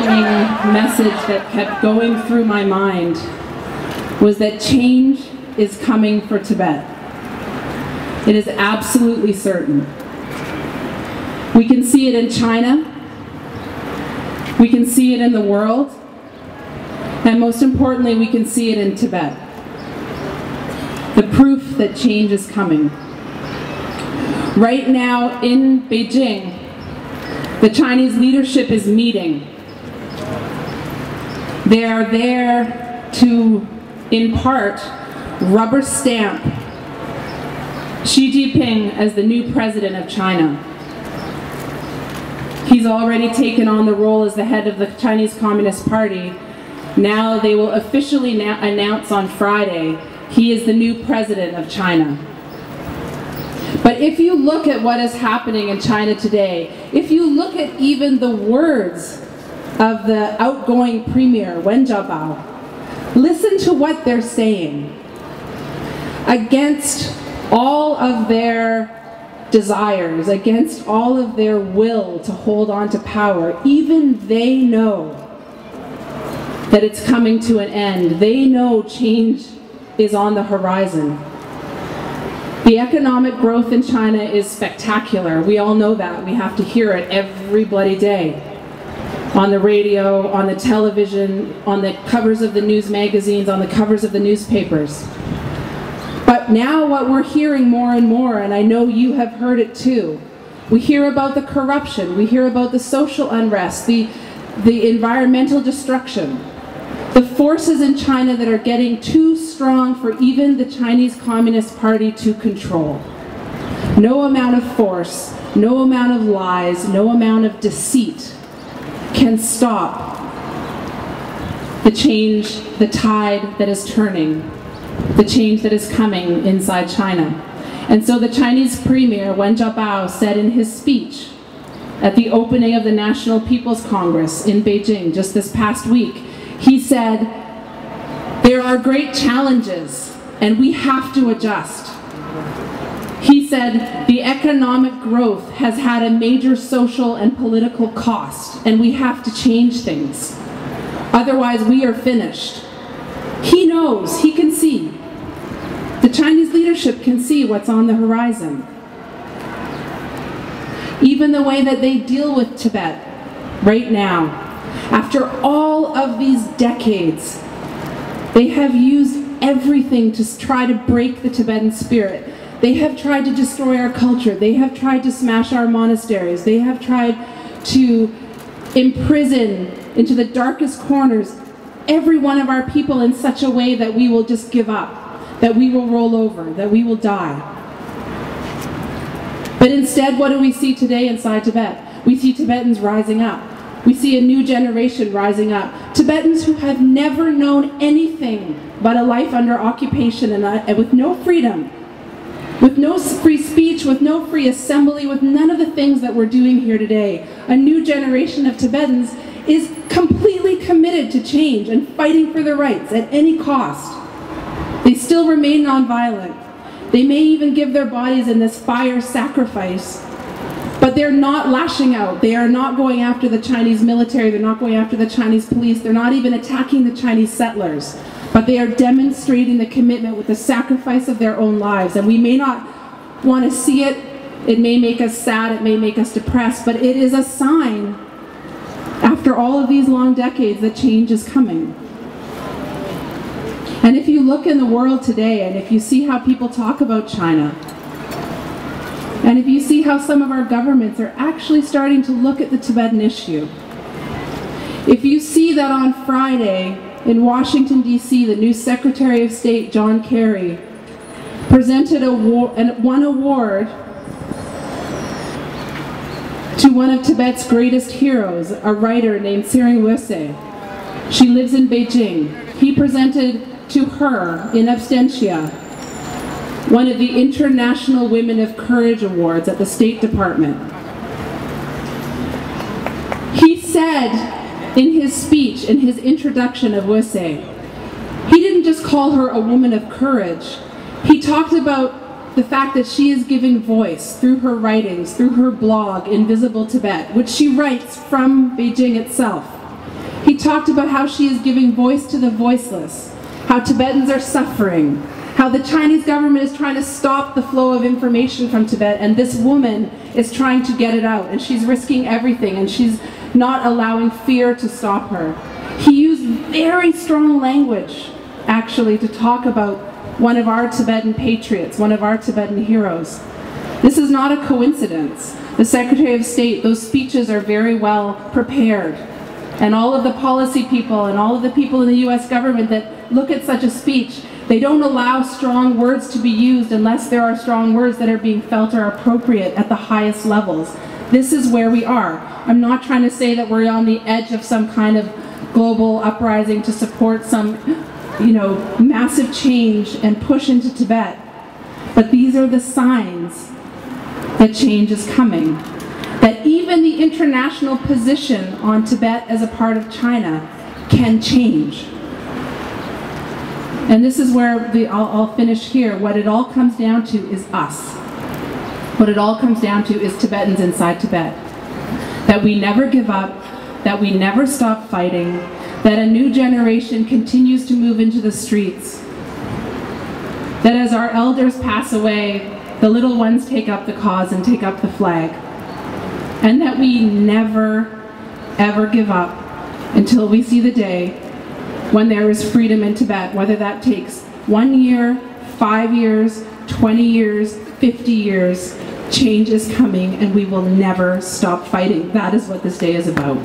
overwhelming message that kept going through my mind was that change is coming for Tibet. It is absolutely certain. We can see it in China, we can see it in the world, and most importantly, we can see it in Tibet. The proof that change is coming. Right now in Beijing, the Chinese leadership is meeting. They are there to, in part, rubber stamp Xi Jinping as the new president of China. He's already taken on the role as the head of the Chinese Communist Party. Now they will officially announce on Friday he is the new president of China. But if you look at what is happening in China today, if you look at even the words of the outgoing premier, Wen Jiabao, listen to what they're saying. Against all of their desires, against all of their will to hold on to power, even they know that it's coming to an end. They know change is on the horizon. The economic growth in China is spectacular. We all know that. We have to hear it every bloody day. On the radio, on the television, on the covers of the news magazines, on the covers of the newspapers. But now what we're hearing more and more, and I know you have heard it too, we hear about the corruption, we hear about the social unrest, the environmental destruction, the forces in China that are getting too strong for even the Chinese Communist Party to control. No amount of force, no amount of lies, no amount of deceit can stop the change, the tide that is turning, the change that is coming inside China. And so the Chinese premier, Wen Jiabao, said in his speech at the opening of the National People's Congress in Beijing just this past week, he said, there are great challenges and we have to adjust. He said, the economic growth has had a major social and political cost and we have to change things. Otherwise we are finished. He knows, he can see. The Chinese leadership can see what's on the horizon. Even the way that they deal with Tibet right now. After all of these decades, they have used everything to try to break the Tibetan spirit. They have tried to destroy our culture. They have tried to smash our monasteries. They have tried to imprison into the darkest corners every one of our people in such a way that we will just give up, that we will roll over, that we will die. But instead, what do we see today inside Tibet? We see Tibetans rising up. We see a new generation rising up. Tibetans who have never known anything but a life under occupation and with no freedom, with no free speech, with no free assembly, with none of the things that we're doing here today. A new generation of Tibetans is completely committed to change and fighting for their rights at any cost. They still remain nonviolent. They may even give their bodies in this fire sacrifice, but they're not lashing out. They are not going after the Chinese military. They're not going after the Chinese police. They're not even attacking the Chinese settlers. But they are demonstrating the commitment with the sacrifice of their own lives. And we may not want to see it. It may make us sad. It may make us depressed. But it is a sign, after all of these long decades, that change is coming. And if you look in the world today, and if you see how people talk about China, and if you see how some of our governments are actually starting to look at the Tibetan issue, if you see that on Friday in Washington, D.C., the new Secretary of State, John Kerry, presented one award to one of Tibet's greatest heroes, a writer named Tsering Wese. She lives in Beijing. He presented to her, in absentia, one of the International Women of Courage Awards at the State Department. He said in his speech, in his introduction of Wese, he didn't just call her a woman of courage. He talked about the fact that she is giving voice through her writings, through her blog, Invisible Tibet, which she writes from Beijing itself. talked about how she is giving voice to the voiceless, how Tibetans are suffering, how the Chinese government is trying to stop the flow of information from Tibet, and this woman is trying to get it out, and she's risking everything, and she's not allowing fear to stop her. He used very strong language, actually, to talk about one of our Tibetan patriots, one of our Tibetan heroes. This is not a coincidence. The Secretary of State, those speeches are very well prepared. And all of the policy people and all of the people in the US government that look at such a speech, they don't allow strong words to be used unless there are strong words that are being felt are appropriate at the highest levels. This is where we are. I'm not trying to say that we're on the edge of some kind of global uprising to support some, massive change and push into Tibet. But these are the signs that change is coming. That even the international position on Tibet as a part of China can change. And this is where I'll finish here. What it all comes down to is us. What it all comes down to is Tibetans inside Tibet. That we never give up, that we never stop fighting, that a new generation continues to move into the streets, that as our elders pass away, the little ones take up the cause and take up the flag, and that we never, ever give up until we see the day when there is freedom in Tibet, whether that takes 1 year, 5 years, 20 years, 50 years. Change is coming, and we will never stop fighting. That is what this day is about.